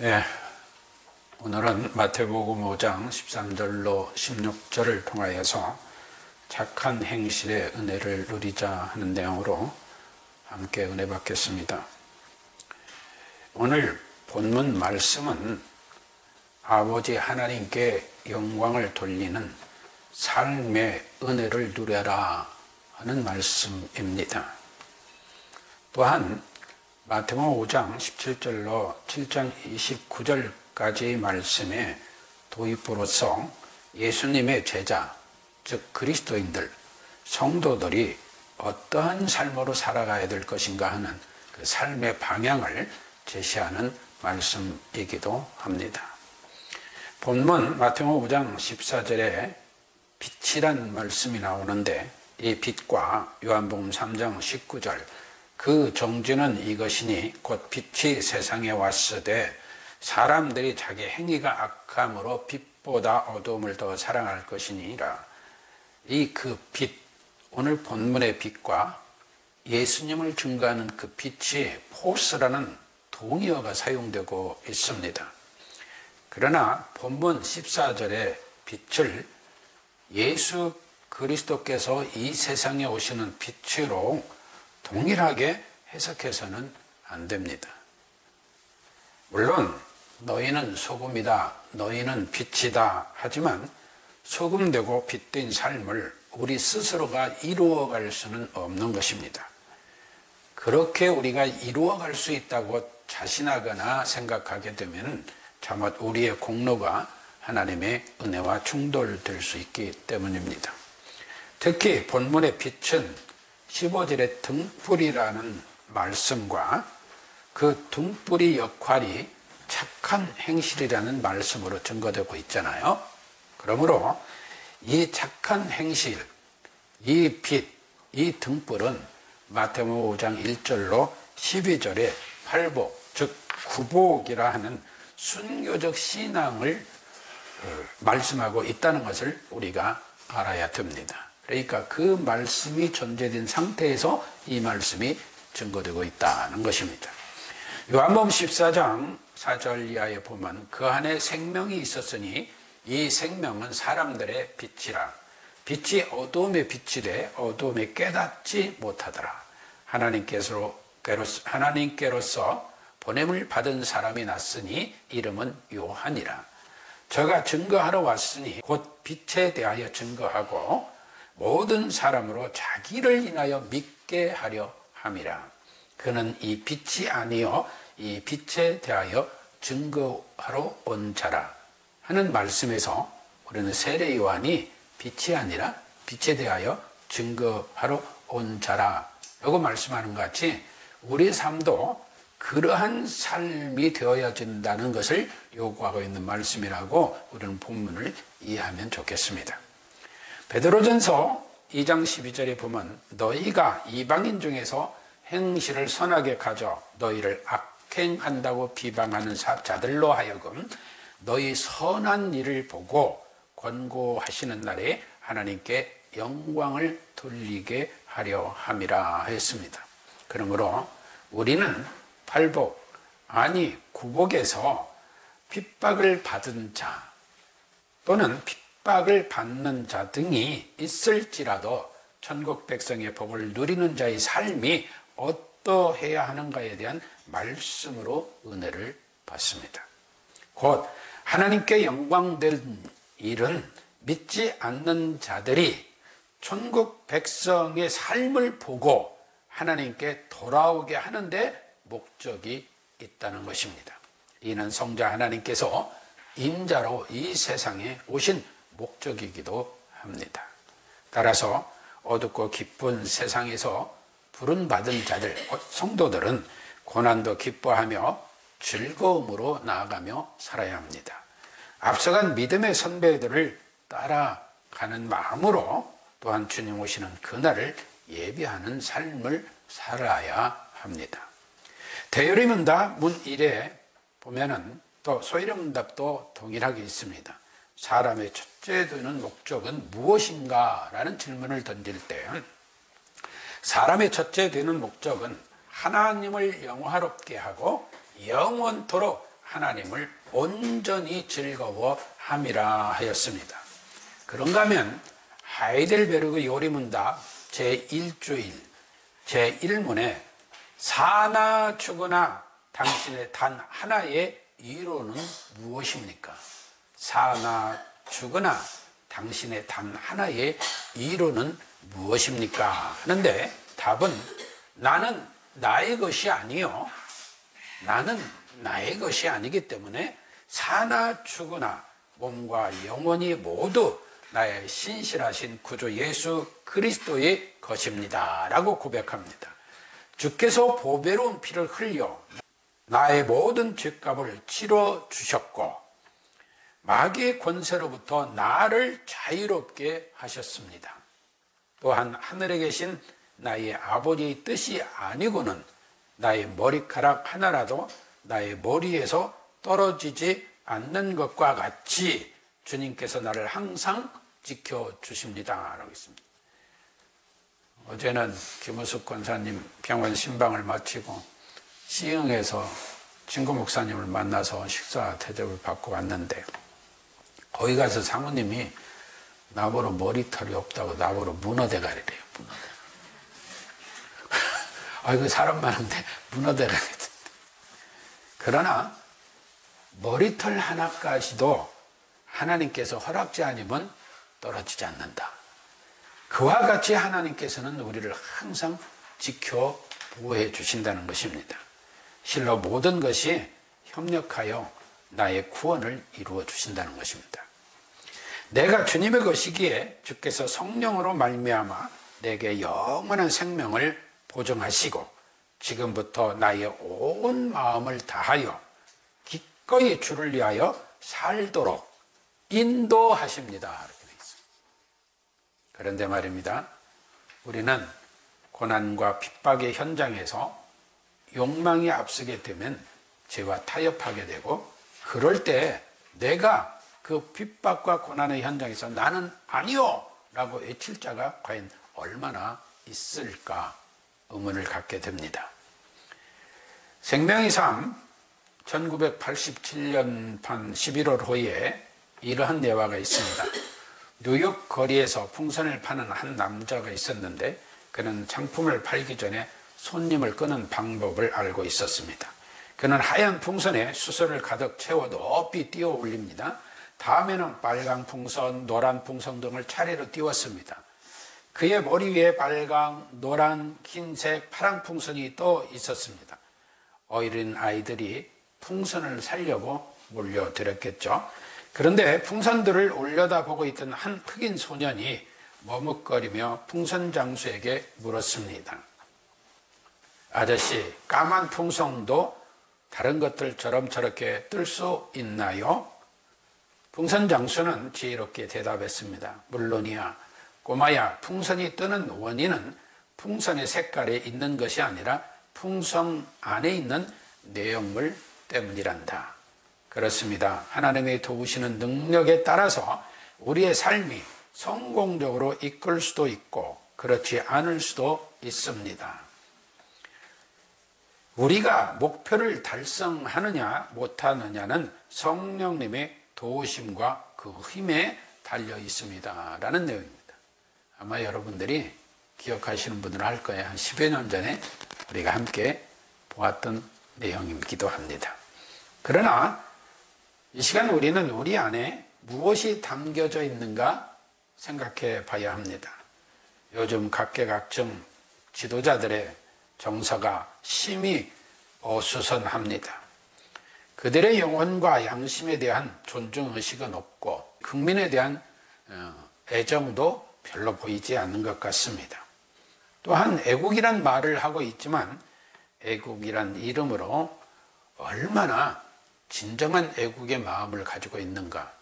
예, 오늘은 마태복음 5장 13절로 16절을 통하여서 착한 행실의 은혜를 누리자 하는 내용으로 함께 은혜 받겠습니다. 오늘 본문 말씀은 아버지 하나님께 영광을 돌리는 삶의 은혜를 누려라 하는 말씀입니다. 또한 마태복음 5장 17절로 7장 29절까지의 말씀에 도입부로서 예수님의 제자, 즉 그리스도인들, 성도들이 어떠한 삶으로 살아가야 될 것인가 하는 그 삶의 방향을 제시하는 말씀이기도 합니다. 본문 마태복음 5장 14절에 빛이란 말씀이 나오는데, 이 빛과 요한복음 3장 19절, 그 정죄는 이것이니 곧 빛이 세상에 왔으되 사람들이 자기 행위가 악함으로 빛보다 어두움을 더 사랑할 것이니라. 이 그 빛, 오늘 본문의 빛과 예수님을 증거하는 그 빛이 포스라는 동의어가 사용되고 있습니다. 그러나 본문 14절의 빛을 예수 그리스도께서 이 세상에 오시는 빛으로 동일하게 해석해서는 안 됩니다. 물론 너희는 소금이다, 너희는 빛이다 하지만 소금되고 빛된 삶을 우리 스스로가 이루어갈 수는 없는 것입니다. 그렇게 우리가 이루어갈 수 있다고 자신하거나 생각하게 되면 차마 우리의 공로가 하나님의 은혜와 충돌될 수 있기 때문입니다. 특히 본문의 빛은 15절의 등불이라는 말씀과 그 등불의 역할이 착한 행실이라는 말씀으로 증거되고 있잖아요. 그러므로 이 착한 행실, 이 빛, 이 등불은 마태복음 5장 1절로 12절의 팔복, 즉 구복이라 하는 순교적 신앙을 말씀하고 있다는 것을 우리가 알아야 됩니다. 그러니까 그 말씀이 전제된 상태에서 이 말씀이 증거되고 있다는 것입니다. 요한복음 14장 4절 이하에 보면 그 안에 생명이 있었으니 이 생명은 사람들의 빛이라. 빛이 어두움의 빛이래 어두움에 깨닫지 못하더라. 하나님께로서 보냄을 받은 사람이 났으니 이름은 요한이라. 저가 증거하러 왔으니 곧 빛에 대하여 증거하고 모든 사람으로 자기를 인하여 믿게 하려 함이라. 그는 이 빛이 아니요 이 빛에 대하여 증거하러 온 자라 하는 말씀에서 우리는 세례 요한이 빛이 아니라 빛에 대하여 증거하러 온 자라 라고 말씀하는 것 같이 우리 삶도 그러한 삶이 되어야 된다는 것을 요구하고 있는 말씀이라고 우리는 본문을 이해하면 좋겠습니다. 베드로전서 2장 12절에 보면 너희가 이방인 중에서 행실을 선하게 가져 너희를 악행한다고 비방하는 자들로 하여금 너희 선한 일을 보고 권고하시는 날에 하나님께 영광을 돌리게 하려 함이라 했습니다. 그러므로 우리는 팔복, 아니 구복에서 핍박을 받은 자 또는 핍박을 받는 자 등이 있을지라도 천국 백성의 복을 누리는 자의 삶이 어떠해야 하는가에 대한 말씀으로 은혜를 받습니다. 곧 하나님께 영광된 일은 믿지 않는 자들이 천국 백성의 삶을 보고 하나님께 돌아오게 하는데 목적이 있다는 것입니다. 이는 성자 하나님께서 인자로 이 세상에 오신 목적이기도 합니다. 따라서 어둡고 기쁜 세상에서 부름받은 자들, 성도들은 고난도 기뻐하며 즐거움으로 나아가며 살아야 합니다. 앞서간 믿음의 선배들을 따라가는 마음으로 또한 주님 오시는 그날을 예비하는 삶을 살아야 합니다. 대요리문답 문 1에 보면은 또 소위문답도 동일하게 있습니다. 사람의 첫째 되는 목적은 무엇인가? 라는 질문을 던질 때 사람의 첫째 되는 목적은 하나님을 영화롭게 하고 영원토록 하나님을 온전히 즐거워함이라 하였습니다. 그런가 하면 하이델베르그 요리문답 제1주일 제1문에 사나 죽으나 당신의 단 하나의 이유는 무엇입니까? 사나 죽으나 당신의 단 하나의 이유는 무엇입니까? 하는데 답은 나는 나의 것이 아니요. 나는 나의 것이 아니기 때문에 사나 죽으나 몸과 영혼이 모두 나의 신실하신 구주 예수 그리스도의 것입니다. 라고 고백합니다. 주께서 보배로운 피를 흘려 나의 모든 죄값을 치러 주셨고 마귀의 권세로부터 나를 자유롭게 하셨습니다. 또한 하늘에 계신 나의 아버지의 뜻이 아니고는 나의 머리카락 하나라도 나의 머리에서 떨어지지 않는 것과 같이 주님께서 나를 항상 지켜주십니다. 라고 있습니다. 어제는 김우숙 권사님 병원 신방을 마치고 시흥에서 친구 목사님을 만나서 식사 대접을 받고 왔는데 거기 가서 사모님이 나보러 머리털이 없다고 나보러 문어대가리래요. 문어대가리. 아이고 사람 많은데 문어대가리. 그러나 머리털 하나까지도 하나님께서 허락지 아니면 떨어지지 않는다. 그와 같이 하나님께서는 우리를 항상 지켜 보호해 주신다는 것입니다. 실로 모든 것이 협력하여 나의 구원을 이루어 주신다는 것입니다. 내가 주님의 것이기에 주께서 성령으로 말미암아 내게 영원한 생명을 보증하시고 지금부터 나의 온 마음을 다하여 기꺼이 주를 위하여 살도록 인도하십니다. 이렇게 되어 있습니다. 그런데 말입니다. 우리는 고난과 핍박의 현장에서 욕망이 앞서게 되면 죄와 타협하게 되고 그럴 때 내가 그 핍박과 고난의 현장에서 나는 아니요! 라고 외칠 자가 과연 얼마나 있을까 의문을 갖게 됩니다. 생명의 삶 1987년판 11월호에 이러한 예화가 있습니다. 뉴욕 거리에서 풍선을 파는 한 남자가 있었는데 그는 상품을 팔기 전에 손님을 끄는 방법을 알고 있었습니다. 그는 하얀 풍선에 수소를 가득 채워 높이 띄워 올립니다. 다음에는 빨강 풍선, 노란 풍선 등을 차례로 띄웠습니다. 그의 머리 위에 빨강, 노란, 흰색, 파란 풍선이 또 있었습니다. 어린 아이들이 풍선을 살려고 몰려들었겠죠. 그런데 풍선들을 올려다보고 있던 한 흑인 소년이 머뭇거리며 풍선 장수에게 물었습니다. 아저씨, 까만 풍선도 다른 것들처럼 저렇게 뜰 수 있나요? 풍선 장수는 지혜롭게 대답했습니다. 물론이야. 꼬마야, 풍선이 뜨는 원인은 풍선의 색깔에 있는 것이 아니라 풍선 안에 있는 내용물 때문이란다. 그렇습니다. 하나님의 도우시는 능력에 따라서 우리의 삶이 성공적으로 이끌 수도 있고 그렇지 않을 수도 있습니다. 우리가 목표를 달성하느냐 못하느냐는 성령님의 도우심과 그 힘에 달려 있습니다. 라는 내용입니다. 아마 여러분들이 기억하시는 분들은 알 거예요. 한 10여 년 전에 우리가 함께 보았던 내용이기도 합니다. 그러나 이 시간 우리는 우리 안에 무엇이 담겨져 있는가 생각해 봐야 합니다. 요즘 각계각층 지도자들의 정서가 심히 어수선합니다. 그들의 영혼과 양심에 대한 존중의식은 없고 국민에 대한 애정도 별로 보이지 않는 것 같습니다. 또한 애국이란 말을 하고 있지만 애국이란 이름으로 얼마나 진정한 애국의 마음을 가지고 있는가,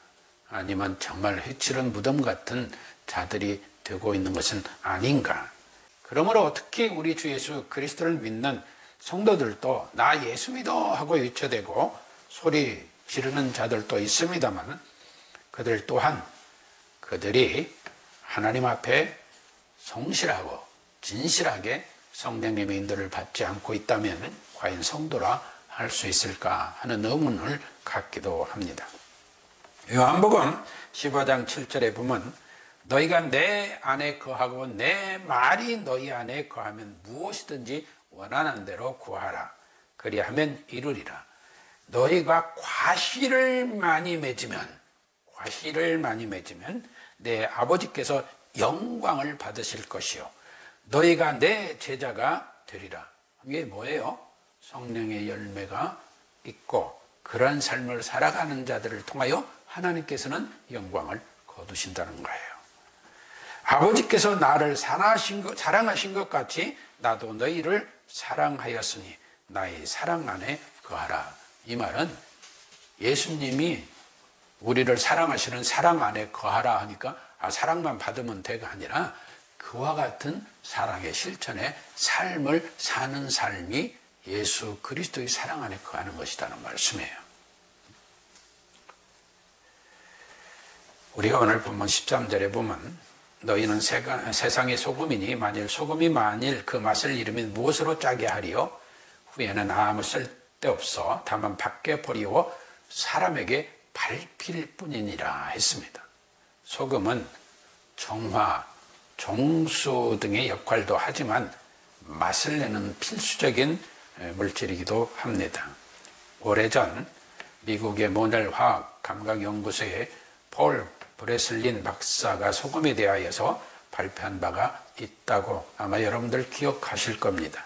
아니면 정말 해치는 무덤 같은 자들이 되고 있는 것은 아닌가. 그러므로 특히 우리 주 예수 그리스도를 믿는 성도들도 나 예수 믿어 하고 외쳐대고 소리 지르는 자들도 있습니다만 그들 또한 그들이 하나님 앞에 성실하고 진실하게 성령님의 인도를 받지 않고 있다면 과연 성도라 할 수 있을까 하는 의문을 갖기도 합니다. 요한복음 15장 7절에 보면 너희가 내 안에 거하고 내 말이 너희 안에 거하면 무엇이든지 원하는 대로 구하라. 그리하면 이루리라. 너희가 과실을 많이 맺으면 내 아버지께서 영광을 받으실 것이요 너희가 내 제자가 되리라. 이게 뭐예요? 성령의 열매가 있고 그런 삶을 살아가는 자들을 통하여 하나님께서는 영광을 거두신다는 거예요. 아버지께서 나를 사랑하신 것 같이 나도 너희를 사랑하였으니 나의 사랑 안에 거하라. 이 말은 예수님이 우리를 사랑하시는 사랑 안에 거하라 하니까 사랑만 받으면 되가 아니라 그와 같은 사랑의 실천의 삶을 사는 삶이 예수 그리스도의 사랑 안에 거하는 것이라는 말씀이에요. 우리가 오늘 본문 13절에 보면 너희는 세상의 소금이니 소금이 그 맛을 잃으면 무엇으로 짜게 하리요? 후에는 아무 쓸데없어 다만 밖에 버리워 사람에게 밟힐 뿐이니라 했습니다. 소금은 정화, 정수 등의 역할도 하지만 맛을 내는 필수적인 물질이기도 합니다. 오래전 미국의 모넬 화학 감각연구소의 폴 브레슬린 박사가 소금에 대하여서 발표한 바가 있다고 아마 여러분들 기억하실 겁니다.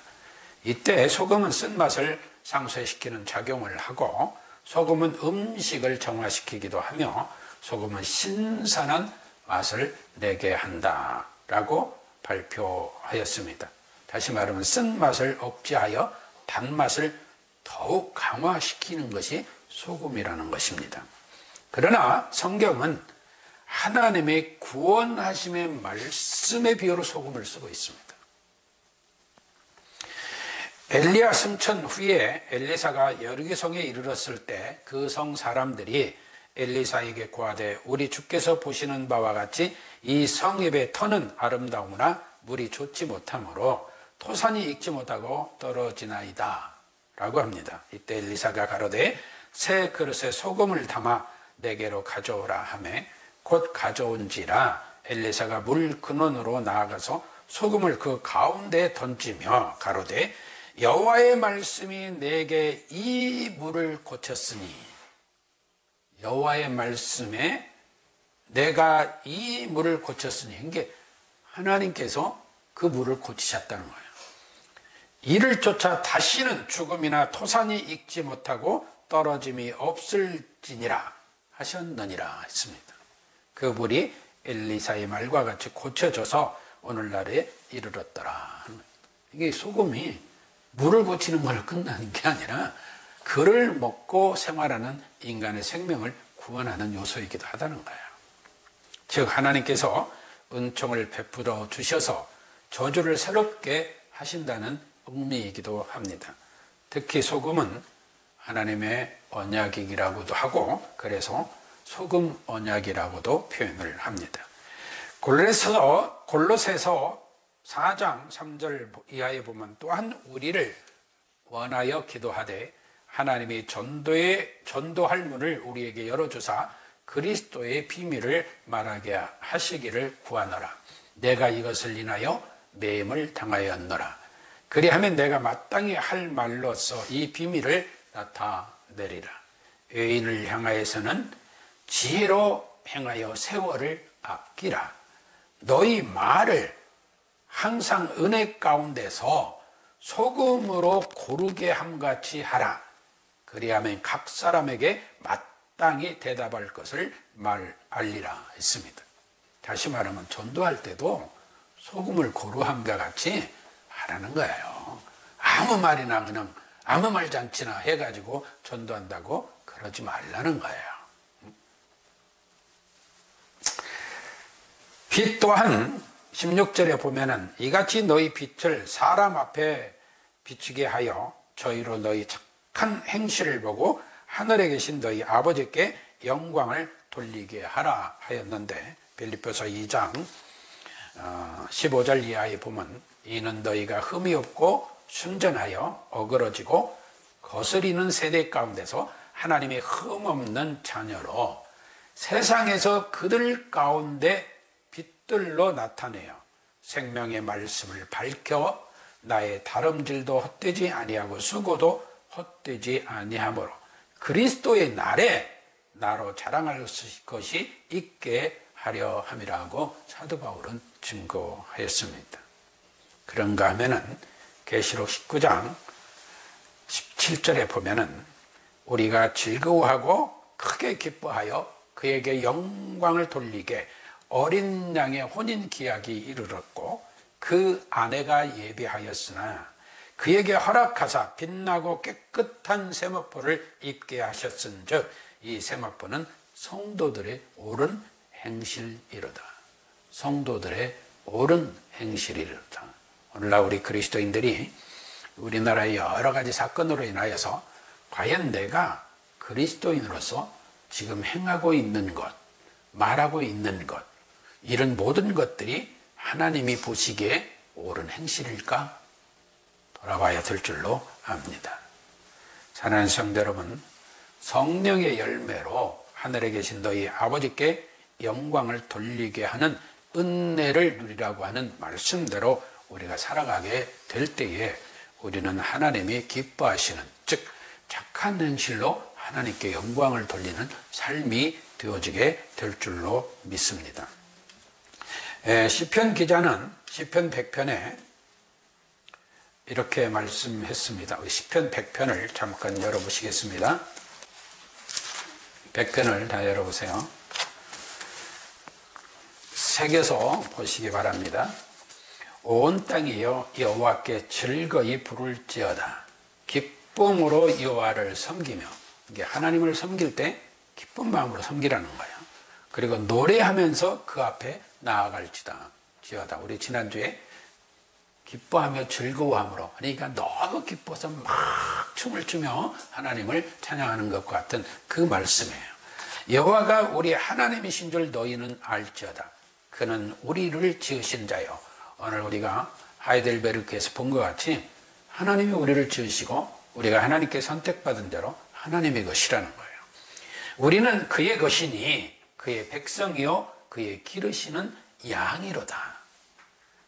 이때 소금은 쓴맛을 상쇄시키는 작용을 하고 소금은 음식을 정화시키기도 하며 소금은 신선한 맛을 내게 한다라고 발표하였습니다. 다시 말하면 쓴맛을 억제하여 단맛을 더욱 강화시키는 것이 소금이라는 것입니다. 그러나 성경은 하나님의 구원하심의 말씀의 비유로 소금을 쓰고 있습니다. 엘리야 승천 후에 엘리사가 여리고성에 이르렀을 때 그 성 사람들이 엘리사에게 고하되 우리 주께서 보시는 바와 같이 이 성읍의 터는 아름다우나 물이 좋지 못하므로 토산이 익지 못하고 떨어지나이다 라고 합니다. 이때 엘리사가 가로되 새 그릇에 소금을 담아 내게로 가져오라 하매 곧 가져온지라 엘리사가 물 근원으로 나아가서 소금을 그 가운데에 던지며 가로되 여호와의 말씀이 내게 이 물을 고쳤으니 여호와의 말씀에 내가 이 물을 고쳤으니 이게 하나님께서 그 물을 고치셨다는 거예요. 이를 쫓아 다시는 죽음이나 토산이 익지 못하고 떨어짐이 없을지니라 하셨느니라 했습니다. 그 물이 엘리사의 말과 같이 고쳐져서 오늘날에 이르렀더라. 이게 소금이 물을 고치는 걸 끝나는 게 아니라 그를 먹고 생활하는 인간의 생명을 구원하는 요소이기도 하다는 거예요. 즉 하나님께서 은총을 베풀어 주셔서 저주를 새롭게 하신다는 의미이기도 합니다. 특히 소금은 하나님의 언약이라고도 하고 그래서 소금 언약이라고도 표현을 합니다. 골로새서 4장 3절 이하에 보면 또한 우리를 원하여 기도하되 하나님이 전도할 문을 우리에게 열어주사 그리스도의 비밀을 말하게 하시기를 구하노라. 내가 이것을 인하여 매임을 당하였노라. 그리하면 내가 마땅히 할 말로써 이 비밀을 나타내리라. 의인을 향하여서는 지혜로 행하여 세월을 아끼라. 너희 말을 항상 은혜 가운데서 소금으로 고르게 함같이 하라. 그리하면 각 사람에게 마땅히 대답할 것을 알리라 했습니다. 다시 말하면 전도할 때도 소금을 고루함과 같이 하라는 거예요. 아무 말이나 그냥 아무 말 잔치나 해가지고 전도한다고 그러지 말라는 거예요. 빛 또한 16절에 보면은 이같이 너희 빛을 사람 앞에 비추게 하여 저희로 너희 착한 행실을 보고 하늘에 계신 너희 아버지께 영광을 돌리게 하라 하였는데 빌립보서 2장 15절 이하에 보면 이는 너희가 흠이 없고 순전하여 어그러지고 거스리는 세대 가운데서 하나님의 흠없는 자녀로 세상에서 그들 가운데 빛들로 나타내어 생명의 말씀을 밝혀 나의 다름질도 헛되지 아니하고 수고도 헛되지 아니하므로 그리스도의 날에 나로 자랑할 것이 있게 하려 함이라고 사도 바울은 증거하였습니다. 그런가 하면은 계시록 19장 17절에 보면은 우리가 즐거워하고 크게 기뻐하여 그에게 영광을 돌리게 어린 양의 혼인 기약이 이르렀고 그 아내가 예비하였으나 그에게 허락하사 빛나고 깨끗한 세마포를 입게 하셨은즉 이 세마포는 성도들의 옳은 행실이로다. 성도들의 옳은 행실이로다. 오늘날 우리 그리스도인들이 우리나라의 여러 가지 사건으로 인하여서 과연 내가 그리스도인으로서 지금 행하고 있는 것, 말하고 있는 것, 이런 모든 것들이 하나님이 보시기에 옳은 행실일까? 돌아봐야 될 줄로 압니다. 사랑하는 성도 여러분, 성령의 열매로 하늘에 계신 너희 아버지께 영광을 돌리게 하는 은혜를 누리라고 하는 말씀대로 우리가 살아가게 될 때에 우리는 하나님이 기뻐하시는, 즉 착한 행실로 하나님께 영광을 돌리는 삶이 되어지게 될 줄로 믿습니다. 시편 기자는 시편 100편에 이렇게 말씀했습니다. 시편 100편을 잠깐 열어보시겠습니다. 100편을 다 열어보세요. 새겨서 보시기 바랍니다. 온 땅이여 여호와께 즐거이 부를지어다. 기쁨으로 여호와를 섬기며, 이게 하나님을 섬길 때 기쁜 마음으로 섬기라는 거예요. 그리고 노래하면서 그 앞에 나아갈지다. 지어다. 우리 지난주에 기뻐하며 즐거워함으로, 그러니까 너무 기뻐서 막 춤을 추며 하나님을 찬양하는 것과 같은 그 말씀이에요. 여호와가 우리 하나님이신 줄 너희는 알지어다. 그는 우리를 지으신 자요. 오늘 우리가 하이델베르크에서 본 것 같이 하나님이 우리를 지으시고 우리가 하나님께 선택받은 자로 하나님의 것이라는 거예요. 우리는 그의 것이니 그의 백성이요 그의 기르시는 양이로다.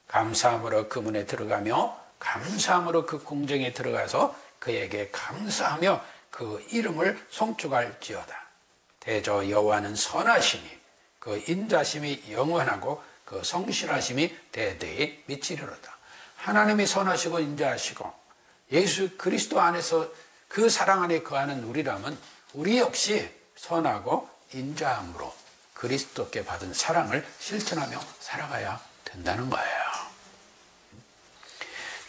감사함으로 그 문에 들어가며 감사함으로 그 궁정에 들어가서 그에게 감사하며 그 이름을 송축할지어다. 대저 여호와는 선하시니 그 인자심이 영원하고 그 성실하심이 대대에 미치리로다. 하나님이 선하시고 인자하시고 예수 그리스도 안에서 그 사랑 안에 거하는 우리라면 우리 역시 선하고 인자함으로 그리스도께 받은 사랑을 실천하며 살아가야 된다는 거예요.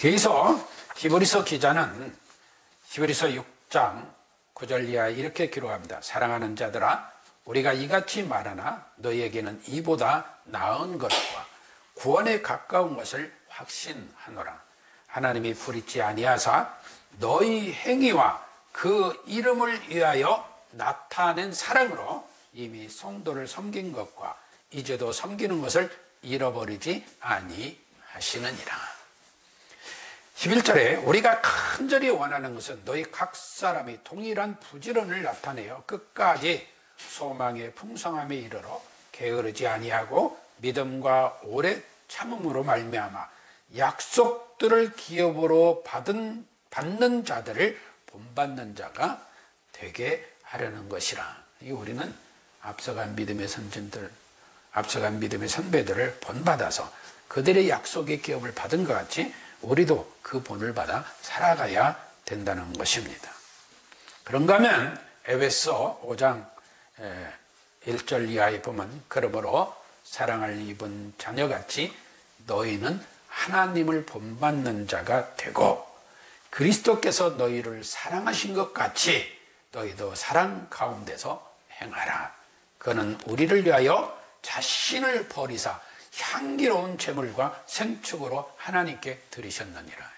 그래서 히브리서 기자는 히브리서 6장 9절 이하에 이렇게 기록합니다. 사랑하는 자들아, 우리가 이같이 말하나 너희에게는 이보다 나은 것과 구원에 가까운 것을 확신하노라. 하나님이 부리지 아니하사 너희 행위와 그 이름을 위하여 나타낸 사랑으로 이미 성도를 섬긴 것과 이제도 섬기는 것을 잃어버리지 아니하시느니라. 11절에 우리가 간절히 원하는 것은 너희 각 사람이 동일한 부지런을 나타내어 끝까지 소망의 풍성함에 이르러 게으르지 아니하고 믿음과 오래 참음으로 말미암아 약속들을 기업으로 받는 자들을 본받는 자가 되게 하려는 것이라. 우리는 앞서간 믿음의 선진들, 앞서간 믿음의 선배들을 본받아서 그들의 약속의 기업을 받은 것 같이 우리도 그 본을 받아 살아가야 된다는 것입니다. 그런가 하면 에베소 5장 1절 이하에 보면 그러므로 사랑을 입은 자녀같이 너희는 하나님을 본받는 자가 되고 그리스도께서 너희를 사랑하신 것 같이 너희도 사랑 가운데서 행하라. 그는 우리를 위하여 자신을 버리사 향기로운 제물과 생축으로 하나님께 드리셨느니라.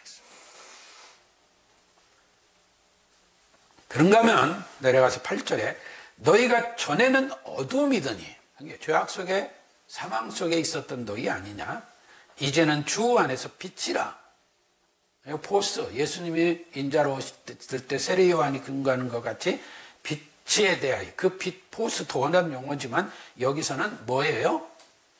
그런가 하면 내려가서 8절에 너희가 전에는 어둠이더니, 죄악 속에 사망 속에 있었던 너희 아니냐? 이제는 주 안에서 빛이라. 포스, 예수님이 인자로 오실 때 세례 요한이 근거하는 것 같이 빛에 대하여, 그 빛, 포스 도원한 용어지만 여기서는 뭐예요?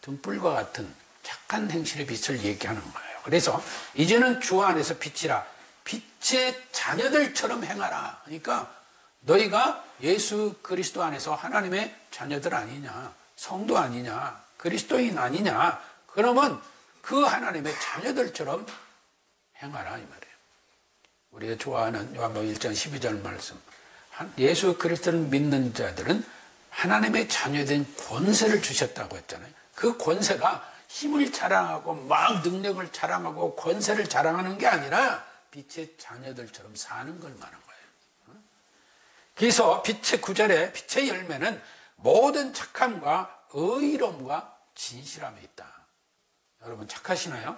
등불과 같은 착한 행실의 빛을 얘기하는 거예요. 그래서 이제는 주 안에서 빛이라, 빛의 자녀들처럼 행하라. 그러니까 너희가 예수 그리스도 안에서 하나님의 자녀들 아니냐, 성도 아니냐, 그리스도인 아니냐, 그러면 그 하나님의 자녀들처럼 행하라 이 말이에요. 우리가 좋아하는 요한복음 1장 12절 말씀, 예수 그리스도를 믿는 자들은 하나님의 자녀된 권세를 주셨다고 했잖아요. 그 권세가 힘을 자랑하고 막 능력을 자랑하고 권세를 자랑하는 게 아니라 빛의 자녀들처럼 사는 걸 말하는 거예요. 그래서 빛의 9절에 빛의 열매는 모든 착함과 의로움과 진실함에 있다. 여러분 착하시나요?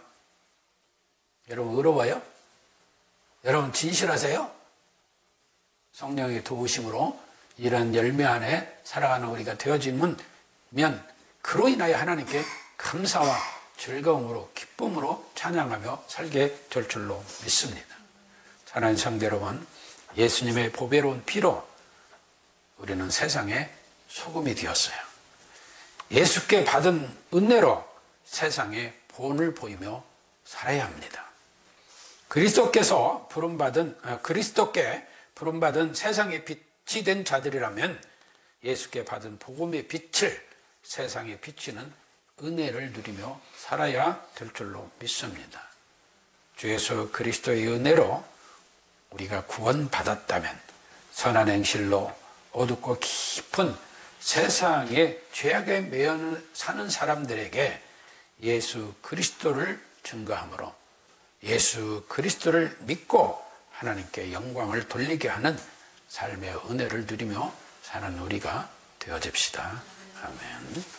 여러분 의로워요? 여러분 진실하세요? 성령의 도우심으로 이런 열매 안에 살아가는 우리가 되어지면 그로 인하여 하나님께 감사와 즐거움으로 기쁨으로 찬양하며 살게 될 줄로 믿습니다. 사랑하는 성도 여러분, 예수님의 보배로운 피로 우리는 세상의 소금이 되었어요. 예수께 받은 은혜로 세상에 본을 보이며 살아야 합니다. 그리스도께 부름받은 세상의 빛이 된 자들이라면 예수께 받은 복음의 빛을 세상에 비치는 은혜를 누리며 살아야 될 줄로 믿습니다. 주 예수 그리스도의 은혜로 우리가 구원받았다면 선한 행실로 어둡고 깊은 세상의 죄악에 매여 사는 사람들에게 예수 그리스도를 증거함으로 예수 그리스도를 믿고 하나님께 영광을 돌리게 하는 삶의 은혜를 누리며 사는 우리가 되어집시다. 아멘.